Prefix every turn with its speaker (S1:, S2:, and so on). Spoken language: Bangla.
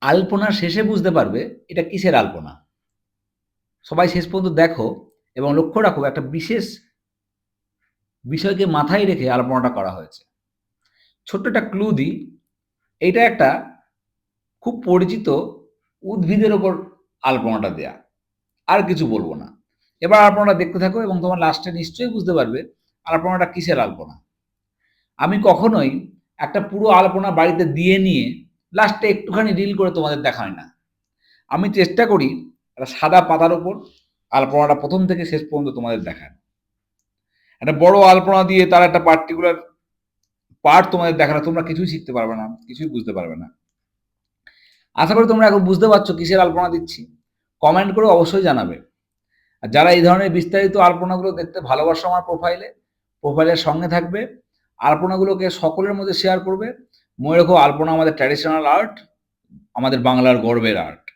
S1: আলপনার শেষে বুঝতে পারবে এটা কিসের আলপনা। সবাই শেষ পর্যন্ত দেখো এবং লক্ষ্য রাখো একটা বিশেষ বিষয়কে মাথায় রেখে আলপনাটা করা হয়েছে। ছোট্ট একটা ক্লু দিই, এইটা একটা খুব পরিচিত উদ্ভিদের ওপর আলপনাটা দেয়া। আর কিছু বলবো না। এবার আলপনাটা দেখতে থাকো এবং তোমার লাস্টে নিশ্চয়ই বুঝতে পারবে আলপনাটা কিসের আলপনা। আমি কখনোই একটা পুরো আলপনা বাড়িতে দিয়ে নিয়ে লাস্টে একটুখানি রিল করে তোমাদের দেখাই না। আমি চেষ্টা করি একটা সাদা পাতার ওপর আলপনাটা প্রথম থেকে শেষ পর্যন্ত তোমাদের দেখার। একটা বড় আলপনা দিয়ে তার একটা পার্টিকুলার পার্ট তোমাদের দেখানো, তোমরা কিছুই শিখতে পারবে না, কিছুই বুঝতে পারবে না। আশা করি তোমরা এখন বুঝতে পারছো কিসের আলপনা দিচ্ছি। কমেন্ট করে অবশ্যই জানাবে। আর যারা এই ধরনের বিস্তারিত আলপনাগুলো দেখতে ভালোবাসো আমার প্রোফাইলের সঙ্গে থাকবে, আলপনাগুলোকে সকলের মধ্যে শেয়ার করবে। মনে রেখো, আলপনা আমাদের ট্র্যাডিশনাল আর্ট, আমাদের বাংলার গর্বের আর্ট।